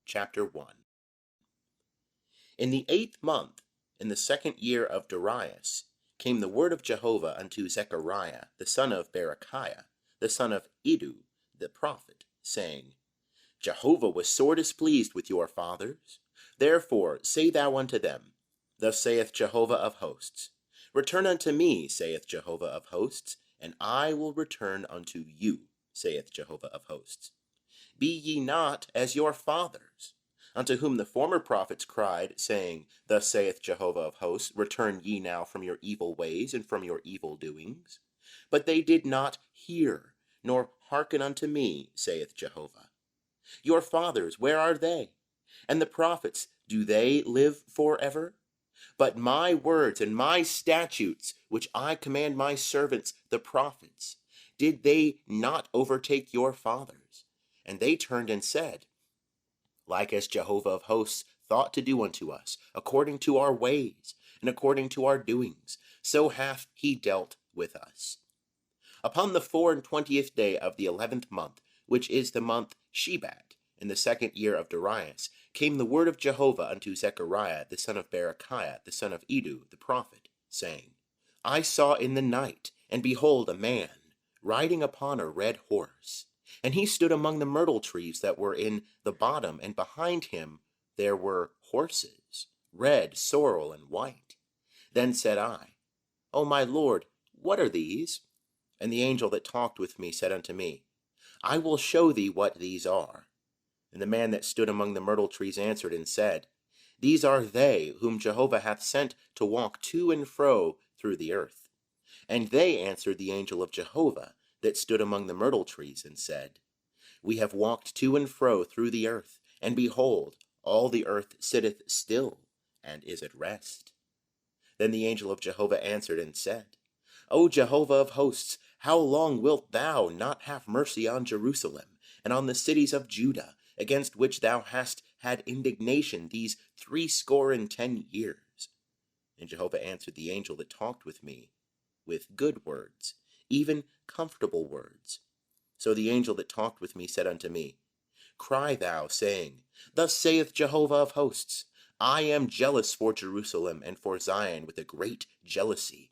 Chapter 1. In the 8th month, in the 2nd year of Darius, came the word of Jehovah unto Zechariah, the son of Berechiah, the son of Iddo, the prophet, saying, Jehovah was sore displeased with your fathers. Therefore say thou unto them, Thus saith Jehovah of hosts, Return unto me, saith Jehovah of hosts, and I will return unto you, saith Jehovah of hosts. Be ye not as your fathers, unto whom the former prophets cried, saying, Thus saith Jehovah of hosts, Return ye now from your evil ways and from your evil doings. But they did not hear, nor hearken unto me, saith Jehovah. Your fathers, where are they? And the prophets, do they live forever? But my words and my statutes, which I command my servants, the prophets, did they not overtake your fathers? And they turned and said, Like as Jehovah of hosts thought to do unto us, according to our ways, and according to our doings, so hath he dealt with us. Upon the 24th day of the 11th month, which is the month Shebat, in the 2nd year of Darius, came the word of Jehovah unto Zechariah, the son of Berechiah, the son of Iddo, the prophet, saying, I saw in the night, and behold a man, riding upon a red horse. And he stood among the myrtle trees that were in the bottom, and behind him there were horses, red, sorrel, and white. Then said I, O my Lord, what are these? And the angel that talked with me said unto me, I will show thee what these are. And the man that stood among the myrtle trees answered and said, These are they whom Jehovah hath sent to walk to and fro through the earth. And they answered the angel of Jehovah that stood among the myrtle trees and said, We have walked to and fro through the earth, and behold, all the earth sitteth still, and is at rest. Then the angel of Jehovah answered and said, O Jehovah of hosts, how long wilt thou not have mercy on Jerusalem, and on the cities of Judah, against which thou hast had indignation these 70 years? And Jehovah answered the angel that talked with me with good words, even comfortable words. So the angel that talked with me said unto me, Cry thou, saying, Thus saith Jehovah of hosts, I am jealous for Jerusalem and for Zion with a great jealousy.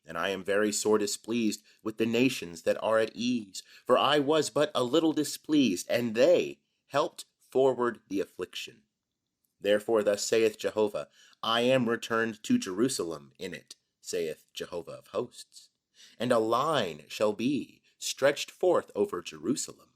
And I am very sore displeased with the nations that are at ease, for I was but a little displeased, and they helped forward the affliction. Therefore thus saith Jehovah, I am returned to Jerusalem in it, saith Jehovah of hosts. And a line shall be stretched forth over Jerusalem.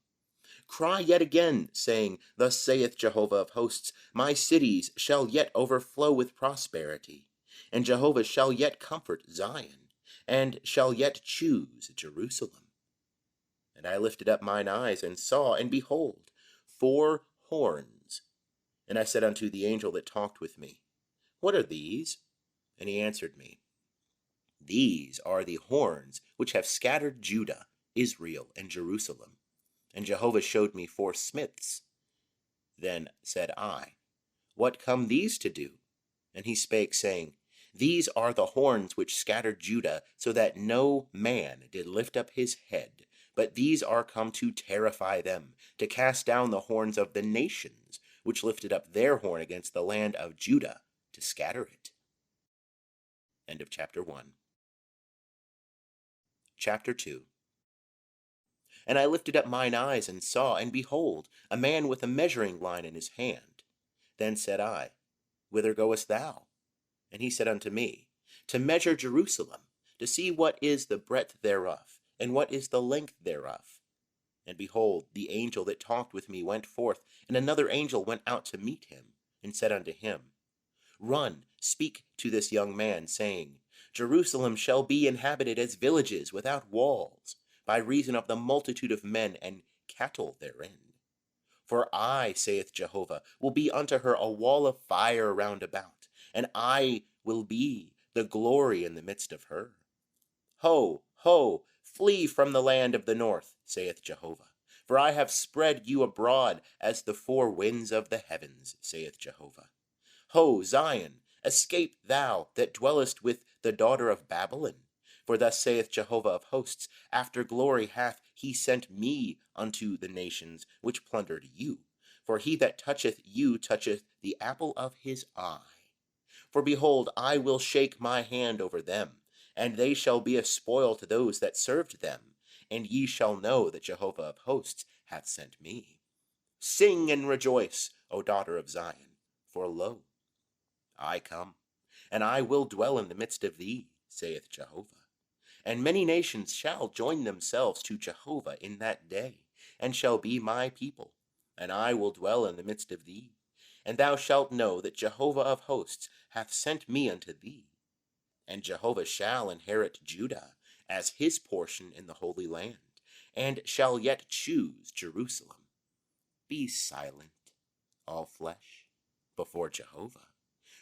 Cry yet again, saying, Thus saith Jehovah of hosts, My cities shall yet overflow with prosperity, and Jehovah shall yet comfort Zion, and shall yet choose Jerusalem. And I lifted up mine eyes, and saw, and behold, 4 horns. And I said unto the angel that talked with me, What are these? And he answered me, These are the horns which have scattered Judah, Israel, and Jerusalem. And Jehovah showed me 4 smiths. Then said I, What come these to do? And he spake, saying, These are the horns which scattered Judah, so that no man did lift up his head. But these are come to terrify them, to cast down the horns of the nations, which lifted up their horn against the land of Judah, to scatter it. End of chapter 1. Chapter 2. And I lifted up mine eyes, and saw, and behold, a man with a measuring line in his hand. Then said I, Whither goest thou? And he said unto me, To measure Jerusalem, to see what is the breadth thereof, and what is the length thereof. And behold, the angel that talked with me went forth, and another angel went out to meet him, and said unto him, Run, speak to this young man, saying, Jerusalem shall be inhabited as villages without walls, by reason of the multitude of men and cattle therein. For I, saith Jehovah, will be unto her a wall of fire round about, and I will be the glory in the midst of her. Ho, ho, flee from the land of the north, saith Jehovah, for I have spread you abroad as the 4 winds of the heavens, saith Jehovah. Ho, Zion, escape thou that dwellest with the daughter of Babylon. For thus saith Jehovah of hosts, After glory hath he sent me unto the nations which plundered you. For he that toucheth you toucheth the apple of his eye. For behold, I will shake my hand over them, and they shall be a spoil to those that served them. And ye shall know that Jehovah of hosts hath sent me. Sing and rejoice, O daughter of Zion, for lo, I come, and I will dwell in the midst of thee, saith Jehovah. And many nations shall join themselves to Jehovah in that day, and shall be my people, and I will dwell in the midst of thee. And thou shalt know that Jehovah of hosts hath sent me unto thee. And Jehovah shall inherit Judah as his portion in the Holy Land, and shall yet choose Jerusalem. Be silent, all flesh, before Jehovah,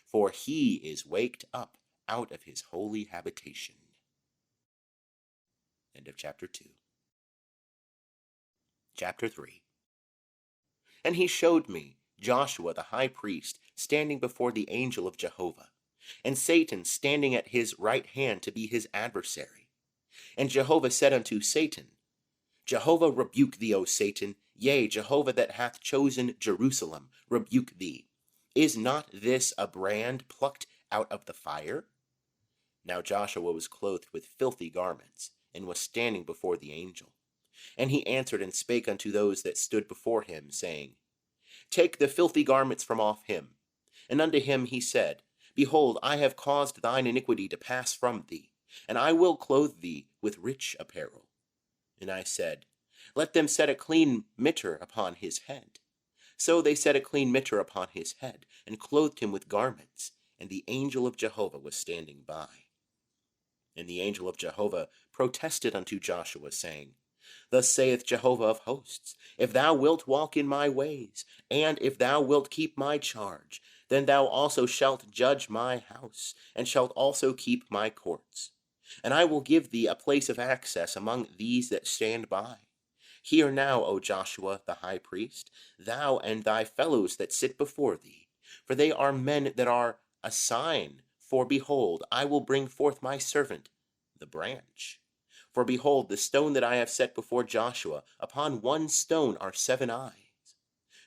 for he is waked up out of his holy habitation. End of chapter 2. Chapter 3. And he showed me Joshua the high priest standing before the angel of Jehovah, and Satan standing at his right hand to be his adversary. And Jehovah said unto Satan, Jehovah rebuke thee, O Satan, yea, Jehovah that hath chosen Jerusalem, rebuke thee. Is not this a brand plucked out of the fire? Now Joshua was clothed with filthy garments, and was standing before the angel. And he answered and spake unto those that stood before him, saying, Take the filthy garments from off him. And unto him he said, Behold, I have caused thine iniquity to pass from thee, and I will clothe thee with rich apparel. And I said, Let them set a clean mitre upon his head. So they set a clean mitre upon his head, and clothed him with garments, and the angel of Jehovah was standing by. And the angel of Jehovah protested unto Joshua, saying, Thus saith Jehovah of hosts, If thou wilt walk in my ways, and if thou wilt keep my charge, then thou also shalt judge my house, and shalt also keep my courts. And I will give thee a place of access among these that stand by. Hear now, O Joshua the high priest, thou and thy fellows that sit before thee, for they are men that are a sign. For behold, I will bring forth my servant, the branch. For behold, the stone that I have set before Joshua, upon one stone are 7 eyes.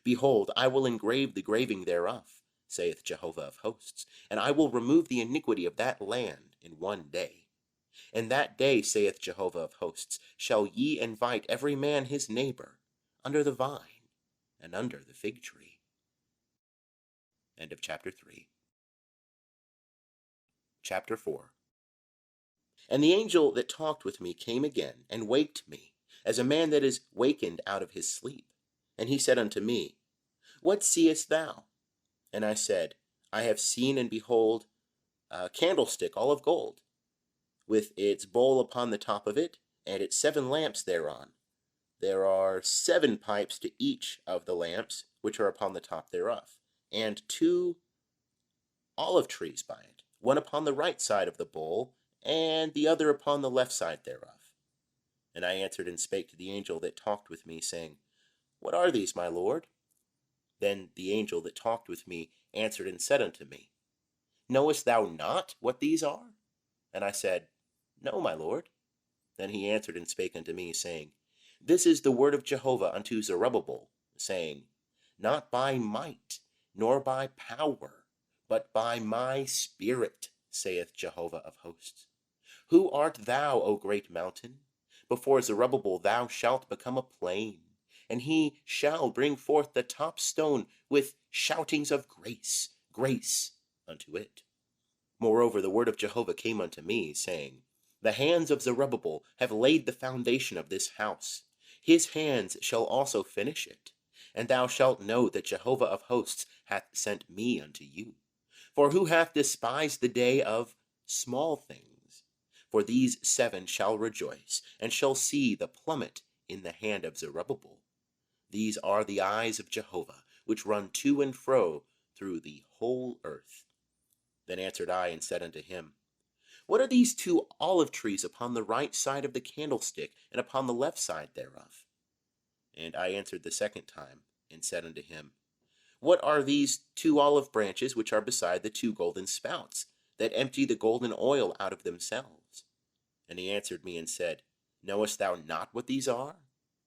Behold, I will engrave the graving thereof, saith Jehovah of hosts, and I will remove the iniquity of that land in one day. In that day, saith Jehovah of hosts, shall ye invite every man his neighbor, under the vine, and under the fig tree. End of chapter 3. Chapter 4. And the angel that talked with me came again, and waked me, as a man that is wakened out of his sleep. And he said unto me, What seest thou? And I said, I have seen, and behold, a candlestick all of gold, with its bowl upon the top of it, and its 7 lamps thereon. There are 7 pipes to each of the lamps, which are upon the top thereof, and 2 olive trees by it, one upon the right side of the bowl, and the other upon the left side thereof. And I answered and spake to the angel that talked with me, saying, What are these, my lord? Then the angel that talked with me answered and said unto me, Knowest thou not what these are? And I said, No, my lord. Then he answered and spake unto me, saying, This is the word of Jehovah unto Zerubbabel, saying, Not by might, nor by power, but by my spirit, saith Jehovah of hosts. Who art thou, O great mountain? Before Zerubbabel thou shalt become a plain, and he shall bring forth the top stone with shoutings of grace, grace unto it. Moreover, the word of Jehovah came unto me, saying, The hands of Zerubbabel have laid the foundation of this house. His hands shall also finish it. And thou shalt know that Jehovah of hosts hath sent me unto you. For who hath despised the day of small things? For these 7 shall rejoice, and shall see the plummet in the hand of Zerubbabel. These are the eyes of Jehovah, which run to and fro through the whole earth. Then answered I and said unto him, What are these 2 olive trees upon the right side of the candlestick, and upon the left side thereof? And I answered the second time, and said unto him, What are these 2 olive branches which are beside the 2 golden spouts, that empty the golden oil out of themselves? And he answered me and said, Knowest thou not what these are?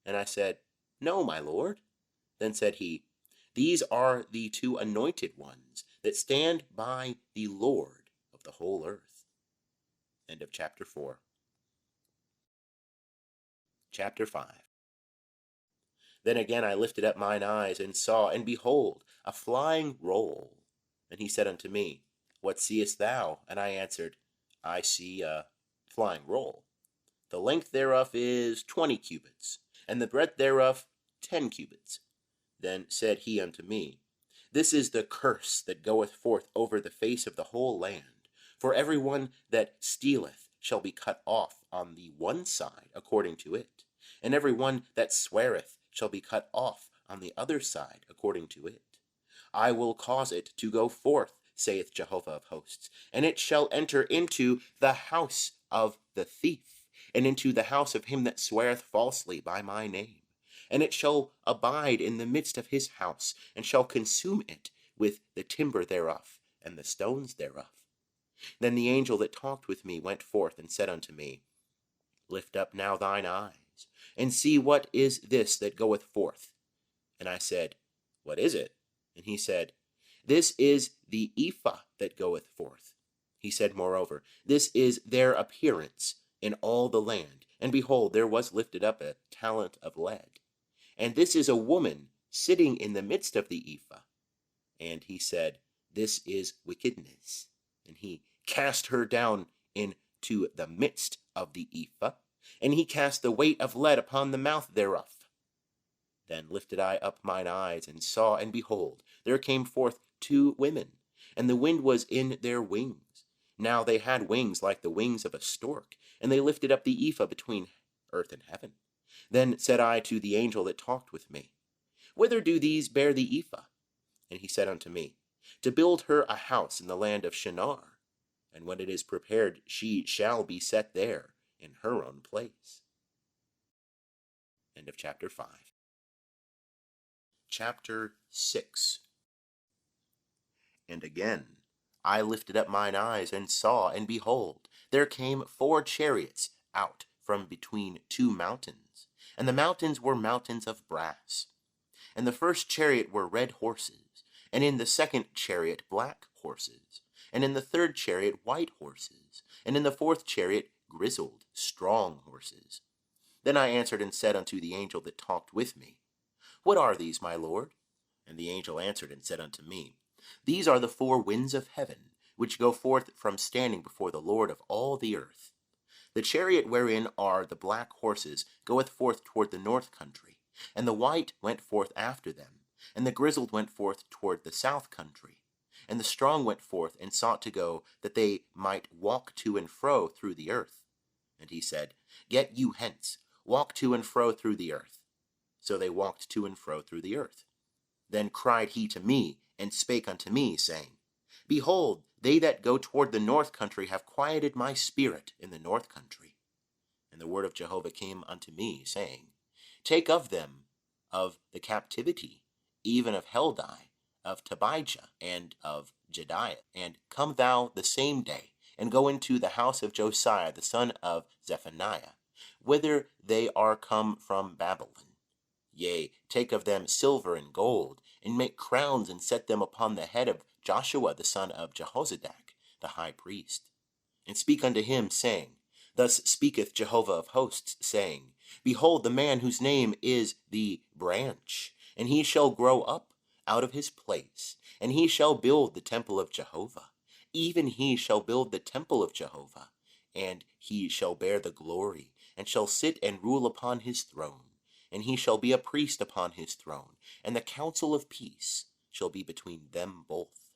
And I said, No, my lord. Then said he, These are the two anointed ones that stand by the Lord of the whole earth. End of chapter 4. Chapter 5. Then again I lifted up mine eyes, and saw, and behold, a flying roll. And he said unto me, What seest thou? And I answered, I see a flying roll. The length thereof is 20 cubits, and the breadth thereof 10 cubits. Then said he unto me, This is the curse that goeth forth over the face of the whole land. For every one that stealeth shall be cut off on the one side according to it, and every one that sweareth shall be cut off on the other side according to it. I will cause it to go forth, saith Jehovah of hosts, and it shall enter into the house of the thief, and into the house of him that sweareth falsely by my name. And it shall abide in the midst of his house, and shall consume it with the timber thereof, and the stones thereof. Then the angel that talked with me went forth, and said unto me, Lift up now thine eyes, and see what is this that goeth forth. And I said, What is it? And he said, This is the ephah that goeth forth. He said moreover, This is their appearance in all the land. And behold, there was lifted up a talent of lead. And this is a woman sitting in the midst of the ephah. And he said, This is wickedness. And he cast her down into the midst of the ephah, and he cast the weight of lead upon the mouth thereof. Then lifted I up mine eyes, and saw, and behold, there came forth two women, and the wind was in their wings. Now they had wings like the wings of a stork, and they lifted up the ephah between earth and heaven. Then said I to the angel that talked with me, Whither do these bear the ephah? And he said unto me, To build her a house in the land of Shinar, and when it is prepared, she shall be set there in her own place. End of chapter 5. Chapter 6. And again I lifted up mine eyes, and saw, and behold, there came 4 chariots out from between 2 mountains, and the mountains were mountains of brass. And the first chariot were red horses, and in the second chariot black horses, and in the third chariot white horses, and in the fourth chariot grizzled, strong horses. Then I answered and said unto the angel that talked with me, What are these, my Lord? And the angel answered and said unto me, These are the 4 winds of heaven, which go forth from standing before the Lord of all the earth. The chariot wherein are the black horses goeth forth toward the north country, and the white went forth after them, and the grizzled went forth toward the south country. And the strong went forth and sought to go, that they might walk to and fro through the earth. And he said, Get you hence, walk to and fro through the earth. So they walked to and fro through the earth. Then cried he to me, and spake unto me, saying, Behold, they that go toward the north country have quieted my spirit in the north country. And the word of Jehovah came unto me, saying, Take of them of the captivity, even of Heldai, of Tobijah, and of Jediah, and come thou the same day, and go into the house of Josiah the son of Zephaniah, whither they are come from Babylon. Yea, take of them silver and gold, and make crowns, and set them upon the head of Joshua the son of Jehozadak, the high priest. And speak unto him, saying, Thus speaketh Jehovah of hosts, saying, Behold, the man whose name is the branch, and he shall grow up out of his place, and he shall build the temple of Jehovah. Even he shall build the temple of Jehovah, and he shall bear the glory, and shall sit and rule upon his throne. And he shall be a priest upon his throne, and the counsel of peace shall be between them both.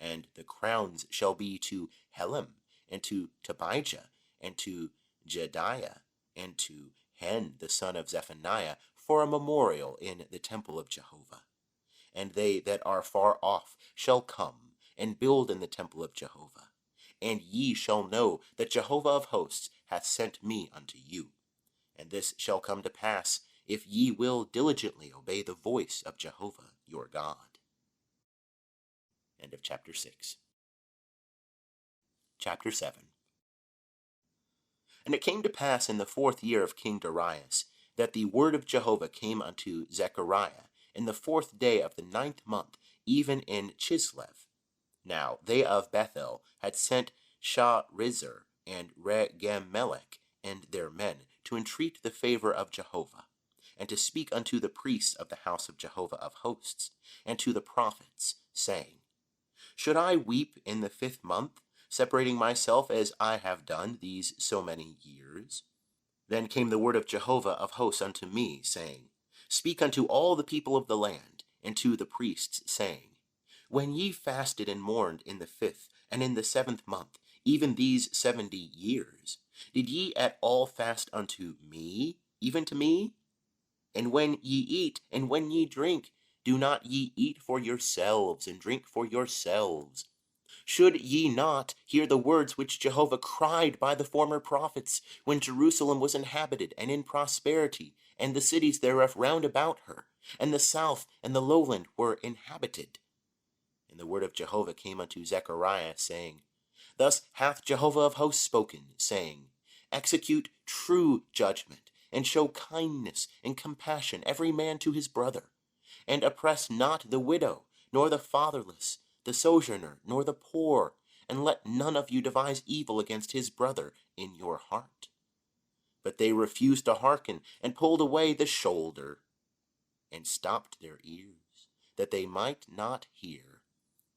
And the crowns shall be to Helem, and to Tobijah, and to Jediah, and to Hen the son of Zephaniah, for a memorial in the temple of Jehovah. And they that are far off shall come, and build in the temple of Jehovah. And ye shall know that Jehovah of hosts hath sent me unto you. And this shall come to pass, if ye will diligently obey the voice of Jehovah your God. End of chapter 6. Chapter 7. And it came to pass in the 4th year of King Darius, that the word of Jehovah came unto Zechariah in the 4th day of the 9th month, even in Chislev. Now they of Bethel had sent Sharezer and Regemelech and their men to entreat the favor of Jehovah, and to speak unto the priests of the house of Jehovah of hosts, and to the prophets, saying, Should I weep in the 5th month, separating myself as I have done these so many years? Then came the word of Jehovah of hosts unto me, saying, Speak unto all the people of the land, and to the priests, saying, When ye fasted and mourned in the 5th and in the 7th month, even these 70 years, did ye at all fast unto me, even to me? And when ye eat, and when ye drink, do not ye eat for yourselves, and drink for yourselves? Should ye not hear the words which Jehovah cried by the former prophets, when Jerusalem was inhabited and in prosperity, and the cities thereof round about her, and the south and the lowland were inhabited? And the word of Jehovah came unto Zechariah, saying, Thus hath Jehovah of hosts spoken, saying, Execute true judgment, and show kindness and compassion every man to his brother, and oppress not the widow, nor the fatherless, the sojourner, nor the poor, and let none of you devise evil against his brother in your heart. But they refused to hearken, and pulled away the shoulder, and stopped their ears, that they might not hear.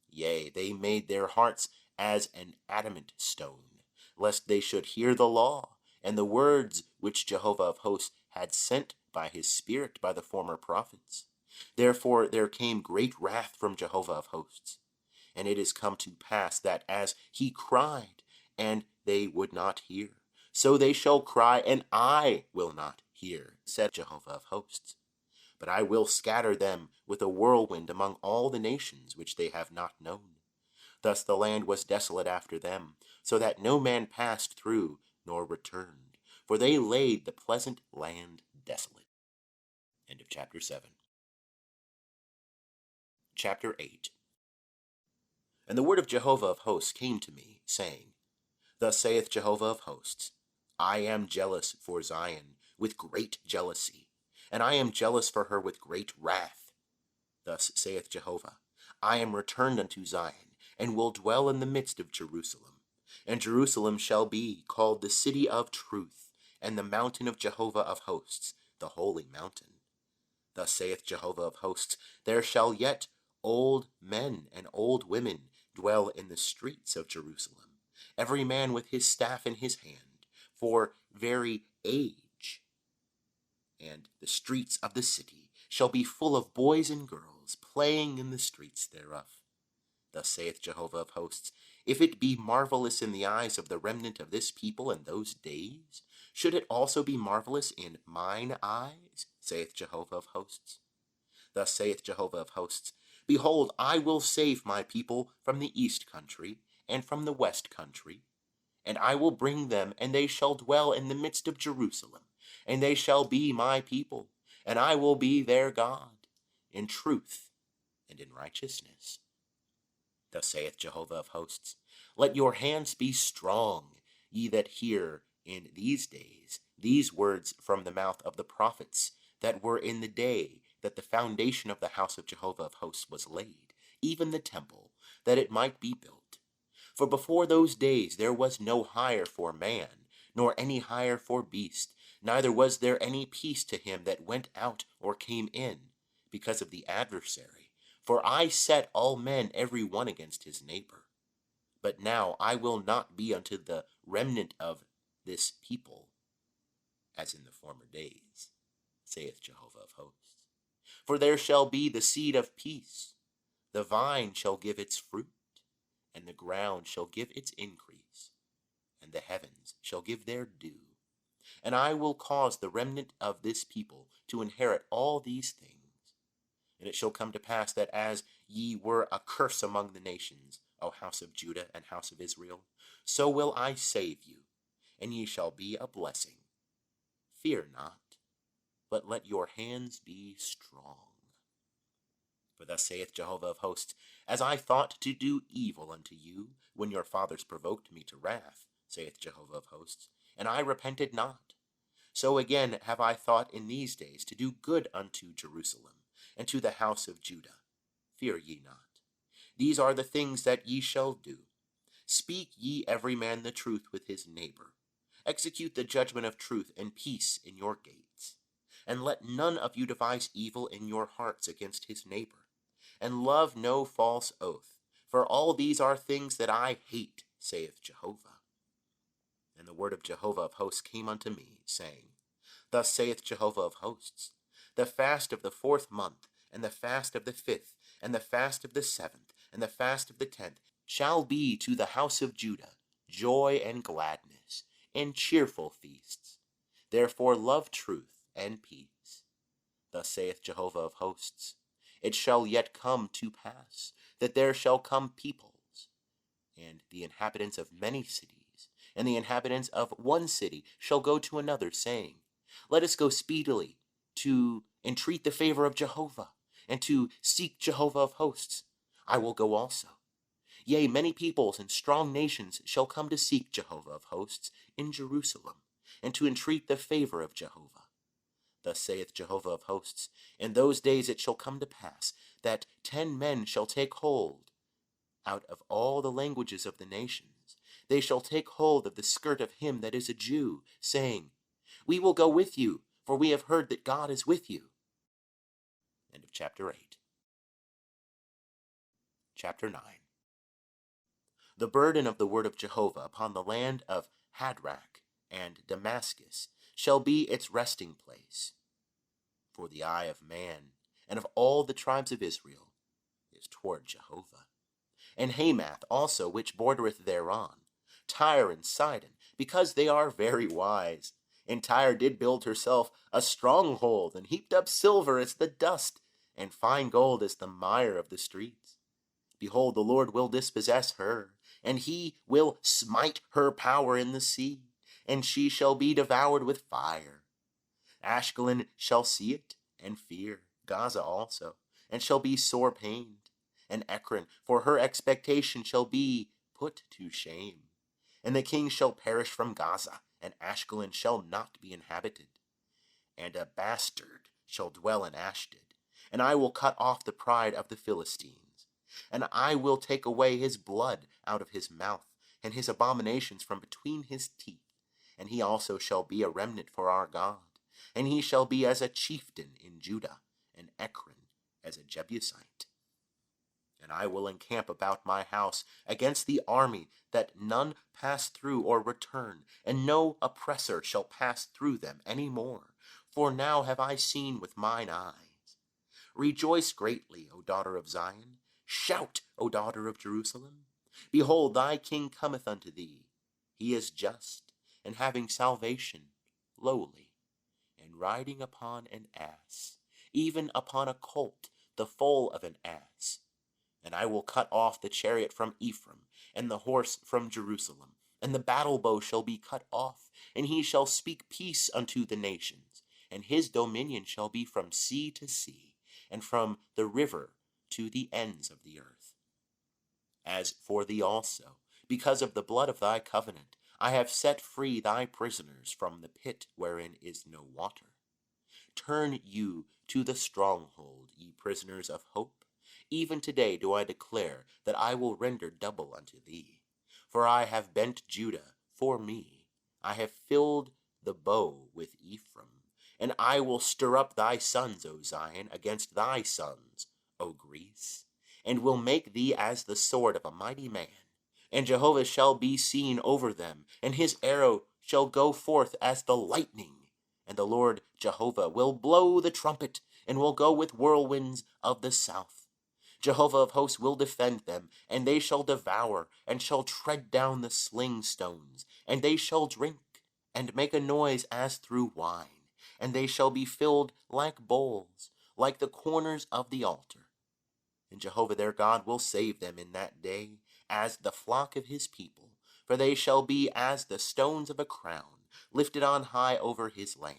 Yea, they made their hearts as an adamant stone, lest they should hear the law, and the words which Jehovah of hosts had sent by his Spirit by the former prophets. Therefore there came great wrath from Jehovah of hosts. And it is come to pass that as he cried, and they would not hear, so they shall cry, and I will not hear, said Jehovah of hosts. But I will scatter them with a whirlwind among all the nations which they have not known. Thus the land was desolate after them, so that no man passed through nor returned, for they laid the pleasant land desolate. End of chapter 7. Chapter 8. And the word of Jehovah of hosts came to me, saying, Thus saith Jehovah of hosts, I am jealous for Zion with great jealousy, and I am jealous for her with great wrath. Thus saith Jehovah, I am returned unto Zion, and will dwell in the midst of Jerusalem. And Jerusalem shall be called the city of truth, and the mountain of Jehovah of hosts, the holy mountain. Thus saith Jehovah of hosts, there shall yet old men and old women dwell in the streets of Jerusalem, every man with his staff in his hand, for very age. And the streets of the city shall be full of boys and girls playing in the streets thereof. Thus saith Jehovah of hosts, if it be marvelous in the eyes of the remnant of this people in those days, should it also be marvelous in mine eyes, saith Jehovah of hosts? Thus saith Jehovah of hosts, Behold, I will save my people from the east country, and from the west country, and I will bring them, and they shall dwell in the midst of Jerusalem, and they shall be my people, and I will be their God, in truth and in righteousness. Thus saith Jehovah of hosts, Let your hands be strong, ye that hear in these days these words from the mouth of the prophets that were in the day that the foundation of the house of Jehovah of hosts was laid, even the temple, that it might be built. For before those days there was no hire for man, nor any hire for beast, neither was there any peace to him that went out or came in, because of the adversary. For I set all men every one against his neighbor. But now I will not be unto the remnant of this people, as in the former days, saith Jehovah of hosts. For there shall be the seed of peace, the vine shall give its fruit, and the ground shall give its increase, and the heavens shall give their dew. And I will cause the remnant of this people to inherit all these things. And it shall come to pass that as ye were a curse among the nations, O house of Judah and house of Israel, so will I save you, and ye shall be a blessing. Fear not, but let your hands be strong. For thus saith Jehovah of hosts, As I thought to do evil unto you, when your fathers provoked me to wrath, saith Jehovah of hosts, and I repented not, so again have I thought in these days to do good unto Jerusalem, and to the house of Judah, fear ye not. These are the things that ye shall do. Speak ye every man the truth with his neighbor. Execute the judgment of truth and peace in your gates. And let none of you devise evil in your hearts against his neighbor. And love no false oath, for all these are things that I hate, saith Jehovah. And the word of Jehovah of hosts came unto me, saying, Thus saith Jehovah of hosts, the fast of the 4th month, and the fast of the 5th, and the fast of the 7th, and the fast of the 10th, shall be to the house of Judah joy and gladness, and cheerful feasts. Therefore love truth and peace. Thus saith Jehovah of hosts, it shall yet come to pass, that there shall come peoples, and the inhabitants of many cities, and the inhabitants of one city shall go to another, saying, Let us go speedily to entreat the favor of Jehovah, and to seek Jehovah of hosts. I will go also. Yea, many peoples and strong nations shall come to seek Jehovah of hosts in Jerusalem, and to entreat the favor of Jehovah. Thus saith Jehovah of hosts, in those days it shall come to pass, that 10 men shall take hold out of all the languages of the nations. They shall take hold of the skirt of him that is a Jew, saying, We will go with you, for we have heard that God is with you. End of chapter 8. Chapter 9. The burden of the word of Jehovah upon the land of Hadrach and Damascus shall be its resting place. For the eye of man and of all the tribes of Israel is toward Jehovah. And Hamath also, which bordereth thereon, Tyre and Sidon, because they are very wise. And Tyre did build herself a stronghold, and heaped up silver as the dust, and fine gold as the mire of the streets. Behold, the Lord will dispossess her, and he will smite her power in the sea, and she shall be devoured with fire. Ashkelon shall see it, and fear, Gaza also, and shall be sore pained. And Ekron, for her expectation, shall be put to shame. And the king shall perish from Gaza, and Ashkelon shall not be inhabited. And a bastard shall dwell in Ashdod, and I will cut off the pride of the Philistines. And I will take away his blood out of his mouth, and his abominations from between his teeth. And he also shall be a remnant for our God. And he shall be as a chieftain in Judah, and Ekron as a Jebusite. And I will encamp about my house against the army, that none pass through or return, and no oppressor shall pass through them any more. For now have I seen with mine eyes. Rejoice greatly, O daughter of Zion. Shout, O daughter of Jerusalem. Behold, thy king cometh unto thee. He is just, and having salvation, lowly, and riding upon an ass, even upon a colt, the foal of an ass. And I will cut off the chariot from Ephraim, and the horse from Jerusalem. And the battle bow shall be cut off, and he shall speak peace unto the nations. And his dominion shall be from sea to sea, and from the river to the ends of the earth. As for thee also, because of the blood of thy covenant, I have set free thy prisoners from the pit wherein is no water. Turn you to the stronghold, ye prisoners of hope. Even today do I declare that I will render double unto thee. For I have bent Judah for me. I have filled the bow with Ephraim. And I will stir up thy sons, O Zion, against thy sons, O Greece, and will make thee as the sword of a mighty man. And Jehovah shall be seen over them, and his arrow shall go forth as the lightning. And the Lord Jehovah will blow the trumpet, and will go with whirlwinds of the south. Jehovah of hosts will defend them, and they shall devour, and shall tread down the sling stones, and they shall drink, and make a noise as through wine, and they shall be filled like bowls, like the corners of the altar. And Jehovah their God will save them in that day, as the flock of his people, for they shall be as the stones of a crown, lifted on high over his land.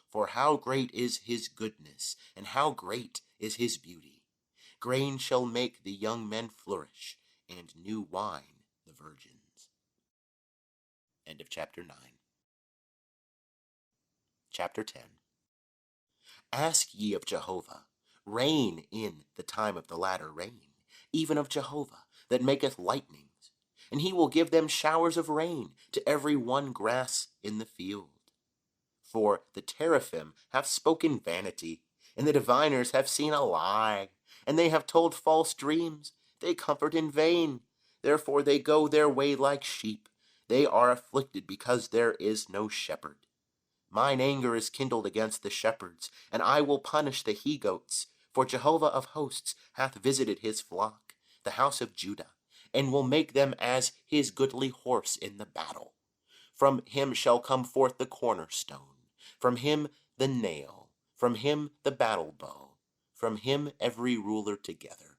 For how great is his goodness, and how great is his beauty! Grain shall make the young men flourish, and new wine the virgins. End of chapter 9. Chapter 10. Ask ye of Jehovah, rain in the time of the latter rain, even of Jehovah, that maketh lightnings. And he will give them showers of rain to every one grass in the field. For the teraphim have spoken vanity, and the diviners have seen a lie, and they have told false dreams. They comfort in vain. Therefore they go their way like sheep. They are afflicted because there is no shepherd. Mine anger is kindled against the shepherds, and I will punish the he-goats. For Jehovah of hosts hath visited his flock, the house of Judah, and will make them as his goodly horse in the battle. From him shall come forth the cornerstone, from him the nail, from him the battle bow, from him every ruler together.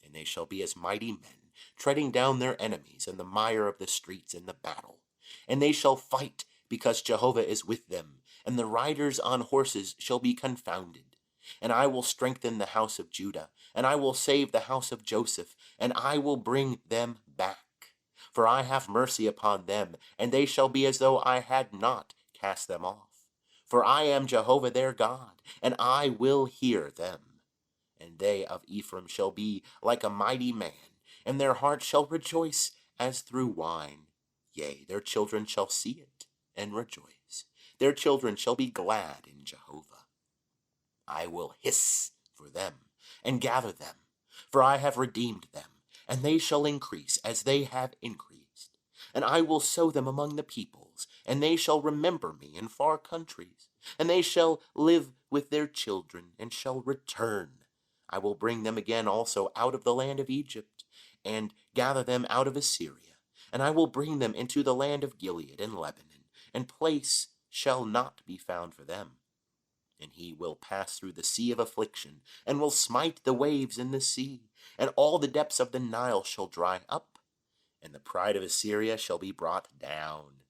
And they shall be as mighty men, treading down their enemies in the mire of the streets in the battle. And they shall fight, because Jehovah is with them, and the riders on horses shall be confounded. And I will strengthen the house of Judah, and I will save the house of Joseph, and I will bring them back. For I have mercy upon them, and they shall be as though I had not cast them off. For I am Jehovah their God, and I will hear them. And they of Ephraim shall be like a mighty man, and their heart shall rejoice as through wine. Yea, their children shall see it, and rejoice. Their children shall be glad in Jehovah. I will hiss for them, and gather them, for I have redeemed them, and they shall increase as they have increased. And I will sow them among the peoples, and they shall remember me in far countries. And they shall live with their children, and shall return. I will bring them again also out of the land of Egypt, and gather them out of Assyria. And I will bring them into the land of Gilead and Lebanon, and place shall not be found for them. And he will pass through the sea of affliction, and will smite the waves in the sea, and all the depths of the Nile shall dry up, and the pride of Assyria shall be brought down,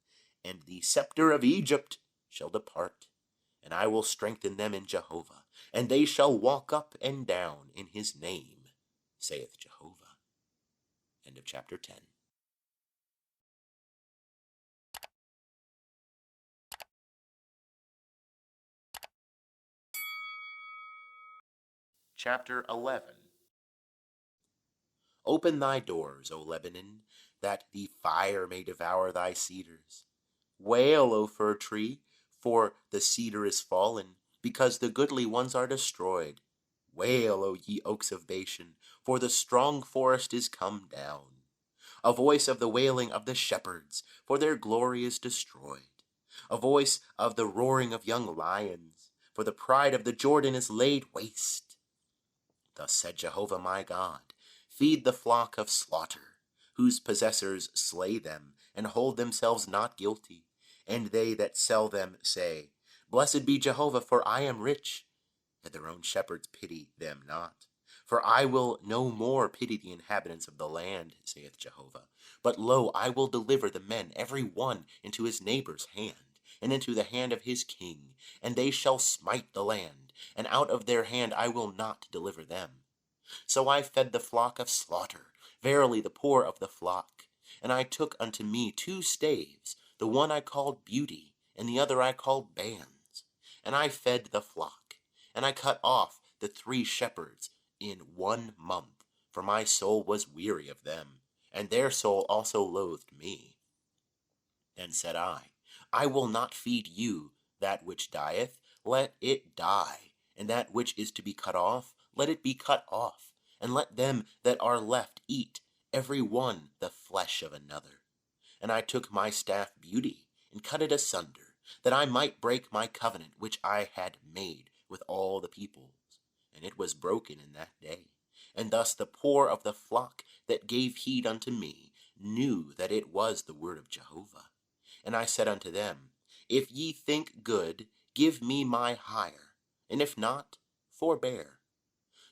and the scepter of Egypt shall depart. And I will strengthen them in Jehovah, and they shall walk up and down in his name, saith Jehovah. End of chapter 10. Chapter 11. Open thy doors, O Lebanon, that the fire may devour thy cedars. Wail, O fir tree, for the cedar is fallen, because the goodly ones are destroyed. Wail, O ye oaks of Bashan, for the strong forest is come down. A voice of the wailing of the shepherds, for their glory is destroyed. A voice of the roaring of young lions, for the pride of the Jordan is laid waste. Thus said Jehovah my God, feed the flock of slaughter, whose possessors slay them, and hold themselves not guilty. And they that sell them say, Blessed be Jehovah, for I am rich. Yet their own shepherds pity them not. For I will no more pity the inhabitants of the land, saith Jehovah. But lo, I will deliver the men every one into his neighbor's hand, and into the hand of his king, and they shall smite the land, and out of their hand I will not deliver them. So I fed the flock of slaughter, verily the poor of the flock. And I took unto me 2 staves, the one I called Beauty, and the other I called Bands. And I fed the flock, and I cut off the 3 shepherds in 1 month, for my soul was weary of them, and their soul also loathed me. Then said I will not feed you that which dieth, let it die, and that which is to be cut off, let it be cut off, and let them that are left eat, every one the flesh of another. And I took my staff Beauty, and cut it asunder, that I might break my covenant which I had made with all the peoples. And it was broken in that day. And thus the poor of the flock that gave heed unto me knew that it was the word of Jehovah. And I said unto them, If ye think good, give me my hire, and if not, forbear.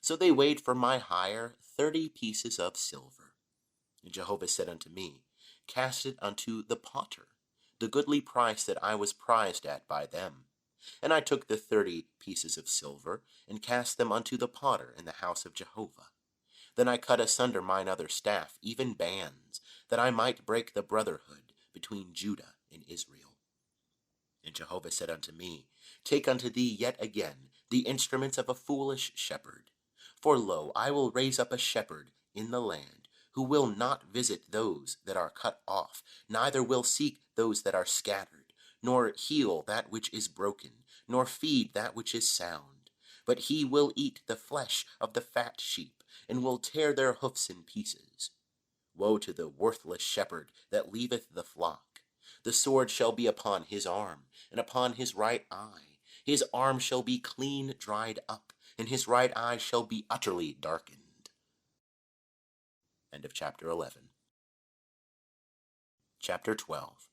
So they weighed for my hire 30 pieces of silver. And Jehovah said unto me, Cast it unto the potter, the goodly price that I was prized at by them. And I took the 30 pieces of silver, and cast them unto the potter in the house of Jehovah. Then I cut asunder mine other staff, even Bands, that I might break the brotherhood between Judah and Israel. And Jehovah said unto me, Take unto thee yet again the instruments of a foolish shepherd. For lo, I will raise up a shepherd in the land, who will not visit those that are cut off, neither will seek those that are scattered, nor heal that which is broken, nor feed that which is sound. But he will eat the flesh of the fat sheep, and will tear their hoofs in pieces. Woe to the worthless shepherd that leaveth the flock! The sword shall be upon his arm, and upon his right eye. His arm shall be clean dried up, and his right eye shall be utterly darkened. End of chapter 11. Chapter 12.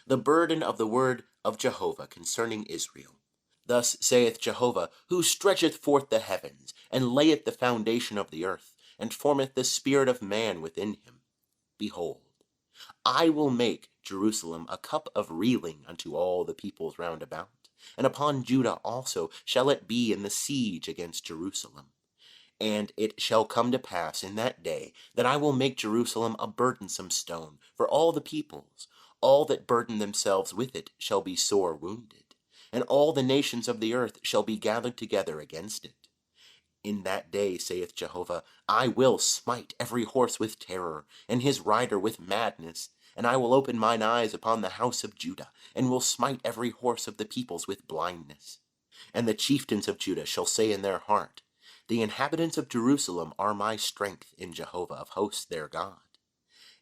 The burden of the word of Jehovah concerning Israel. Thus saith Jehovah, who stretcheth forth the heavens, and layeth the foundation of the earth, and formeth the spirit of man within him. Behold, I will make Jerusalem a cup of reeling unto all the peoples round about, and upon Judah also shall it be in the siege against Jerusalem. And it shall come to pass in that day that I will make Jerusalem a burdensome stone for all the peoples. All that burden themselves with it shall be sore wounded, and all the nations of the earth shall be gathered together against it. In that day, saith Jehovah, I will smite every horse with terror, and his rider with madness, and I will open mine eyes upon the house of Judah, and will smite every horse of the peoples with blindness. And the chieftains of Judah shall say in their heart, the inhabitants of Jerusalem are my strength in Jehovah of hosts their God.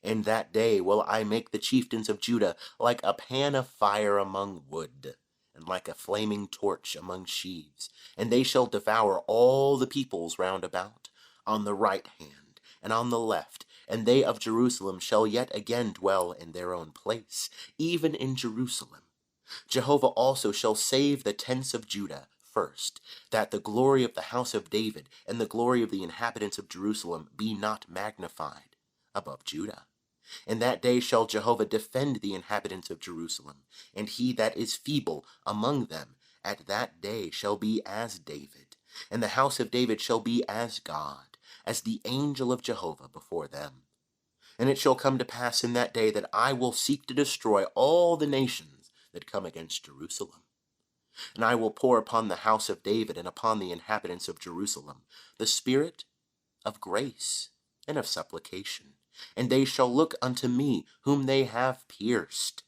In that day will I make the chieftains of Judah like a pan of fire among wood, and like a flaming torch among sheaves, and they shall devour all the peoples round about, on the right hand and on the left, and they of Jerusalem shall yet again dwell in their own place, even in Jerusalem. Jehovah also shall save the tents of Judah first, that the glory of the house of David and the glory of the inhabitants of Jerusalem be not magnified above Judah. In that day shall Jehovah defend the inhabitants of Jerusalem, and he that is feeble among them at that day shall be as David, and the house of David shall be as God, as the angel of Jehovah before them. And it shall come to pass in that day that I will seek to destroy all the nations that come against Jerusalem. And I will pour upon the house of David and upon the inhabitants of Jerusalem the spirit of grace and of supplication, and they shall look unto me whom they have pierced,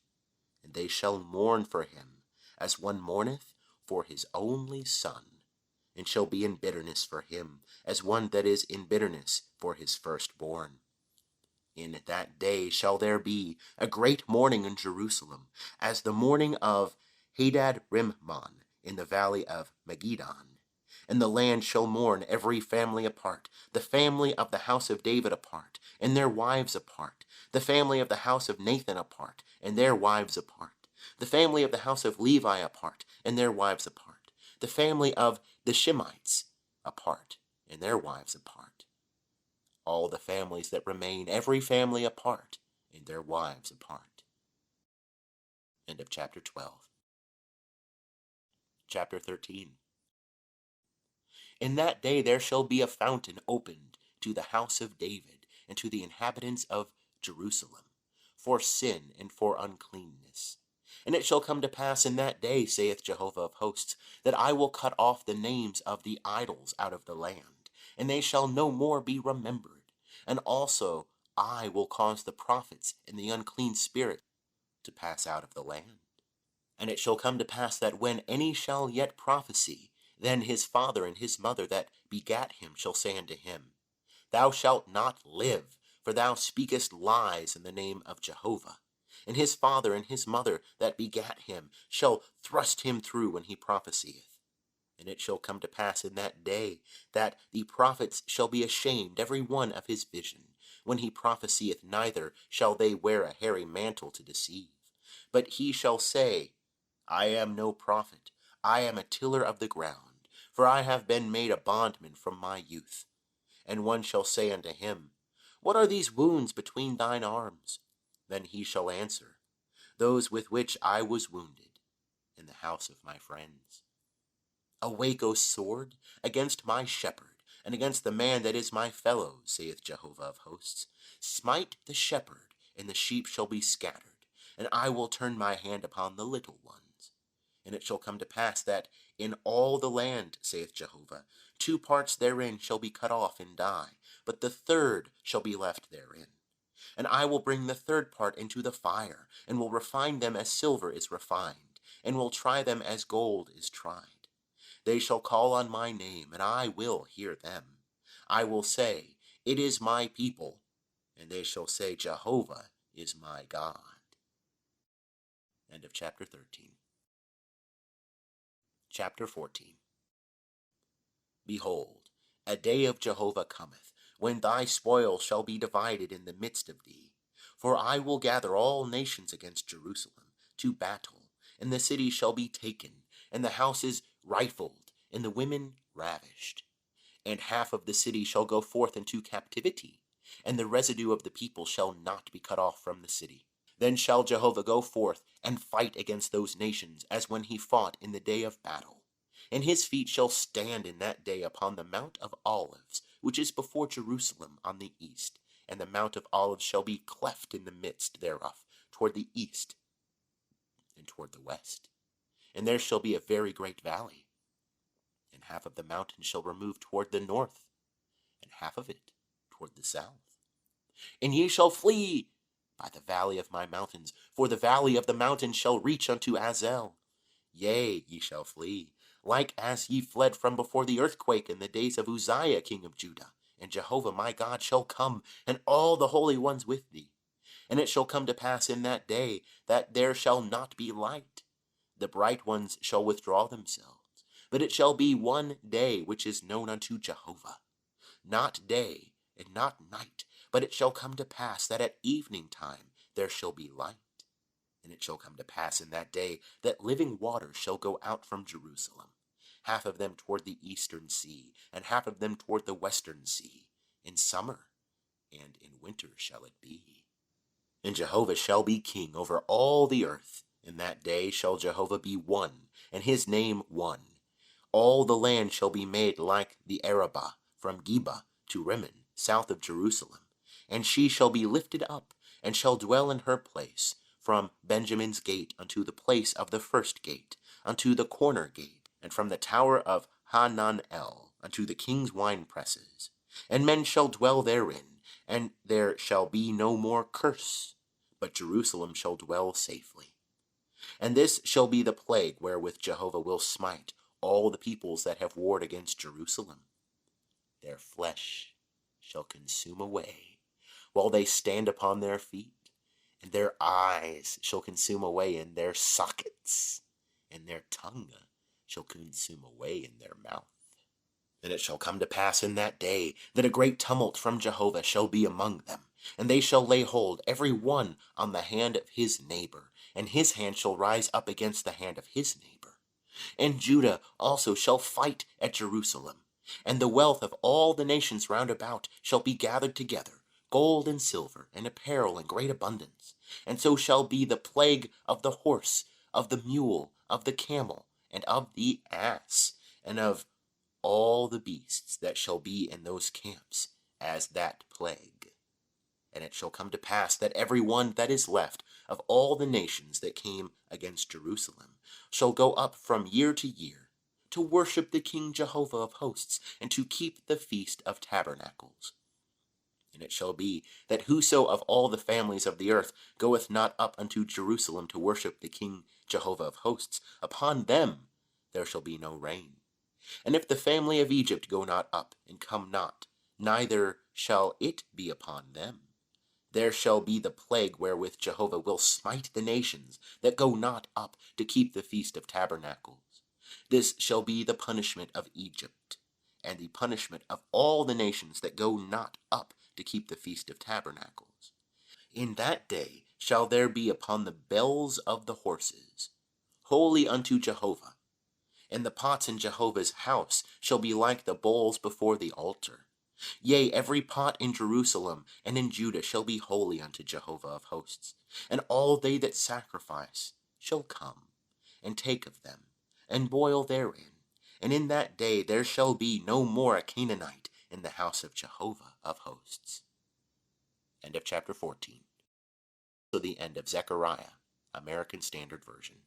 and they shall mourn for him as one mourneth for his only son, and shall be in bitterness for him as one that is in bitterness for his firstborn. In that day shall there be a great mourning in Jerusalem, as the mourning of Hadad Rimmon in the valley of Megiddon. And the land shall mourn every family apart, the family of the house of David apart, and their wives apart, the family of the house of Nathan apart, and their wives apart, the family of the house of Levi apart, and their wives apart, the family of the Shemites apart, and their wives apart. All the families that remain, every family apart, and their wives apart. End of chapter 12. Chapter 13. In that day there shall be a fountain opened to the house of David, and to the inhabitants of Jerusalem, for sin and for uncleanness. And it shall come to pass in that day, saith Jehovah of hosts, that I will cut off the names of the idols out of the land, and they shall no more be remembered. And also I will cause the prophets and the unclean spirit to pass out of the land. And it shall come to pass that when any shall yet prophesy, then his father and his mother that begat him shall say unto him, Thou shalt not live, for thou speakest lies in the name of Jehovah. And his father and his mother that begat him shall thrust him through when he prophesieth. And it shall come to pass in that day that the prophets shall be ashamed every one of his vision. When he prophesieth, neither shall they wear a hairy mantle to deceive. But he shall say, I am no prophet, I am a tiller of the ground, for I have been made a bondman from my youth. And one shall say unto him, What are these wounds between thine arms? Then he shall answer, Those with which I was wounded in the house of my friends. Awake, O sword, against my shepherd, and against the man that is my fellow, saith Jehovah of hosts. Smite the shepherd, and the sheep shall be scattered, and I will turn my hand upon the little ones. And it shall come to pass that in all the land, saith Jehovah, 2 parts therein shall be cut off and die, but the third shall be left therein. And I will bring the third part into the fire, and will refine them as silver is refined, and will try them as gold is tried. They shall call on my name, and I will hear them. I will say, It is my people, and they shall say, Jehovah is my God. End of chapter 13. Chapter 14. Behold, a day of Jehovah cometh, when thy spoil shall be divided in the midst of thee. For I will gather all nations against Jerusalem to battle, and the city shall be taken, and the houses rifled, and the women ravished. And half of the city shall go forth into captivity, and the residue of the people shall not be cut off from the city. Then shall Jehovah go forth and fight against those nations, as when he fought in the day of battle. And his feet shall stand in that day upon the Mount of Olives, which is before Jerusalem on the east. And the Mount of Olives shall be cleft in the midst thereof, toward the east and toward the west. And there shall be a very great valley. And half of the mountain shall remove toward the north, and half of it toward the south. And ye shall flee by the valley of my mountains, for the valley of the mountains shall reach unto Azel. Yea, ye shall flee, like as ye fled from before the earthquake in the days of Uzziah king of Judah. And Jehovah my God shall come, and all the holy ones with thee. And it shall come to pass in that day, that there shall not be light. The bright ones shall withdraw themselves. But it shall be one day which is known unto Jehovah, not day and not night. But it shall come to pass that at evening time there shall be light. And it shall come to pass in that day that living waters shall go out from Jerusalem, half of them toward the eastern sea, and half of them toward the western sea. In summer and in winter shall it be. And Jehovah shall be king over all the earth. In that day shall Jehovah be one, and his name one. All the land shall be made like the Arabah, from Geba to Rimmon, south of Jerusalem. And she shall be lifted up, and shall dwell in her place, from Benjamin's gate unto the place of the first gate, unto the corner gate, and from the tower of Hananel unto the king's winepresses. And men shall dwell therein, and there shall be no more curse, but Jerusalem shall dwell safely. And this shall be the plague wherewith Jehovah will smite all the peoples that have warred against Jerusalem. Their flesh shall consume away, while they stand upon their feet, and their eyes shall consume away in their sockets, and their tongue shall consume away in their mouth. And it shall come to pass in that day that a great tumult from Jehovah shall be among them, and they shall lay hold every one on the hand of his neighbor, and his hand shall rise up against the hand of his neighbor. And Judah also shall fight at Jerusalem, and the wealth of all the nations round about shall be gathered together, gold and silver, and apparel in great abundance. And so shall be the plague of the horse, of the mule, of the camel, and of the ass, and of all the beasts that shall be in those camps, as that plague. And it shall come to pass that every one that is left of all the nations that came against Jerusalem shall go up from year to year to worship the King Jehovah of hosts, and to keep the Feast of Tabernacles. And it shall be that whoso of all the families of the earth goeth not up unto Jerusalem to worship the King Jehovah of hosts, upon them there shall be no rain. And if the family of Egypt go not up, and come not, neither shall it be upon them. There shall be the plague wherewith Jehovah will smite the nations that go not up to keep the Feast of Tabernacles. This shall be the punishment of Egypt, and the punishment of all the nations that go not up to keep the Feast of Tabernacles. In that day shall there be upon the bells of the horses, holy unto Jehovah. And the pots in Jehovah's house shall be like the bowls before the altar. Yea, every pot in Jerusalem and in Judah shall be holy unto Jehovah of hosts. And all they that sacrifice shall come, and take of them, and boil therein. And in that day there shall be no more a Canaanite in the house of Jehovah of hosts. End of chapter 14. So the end of Zechariah, American Standard Version.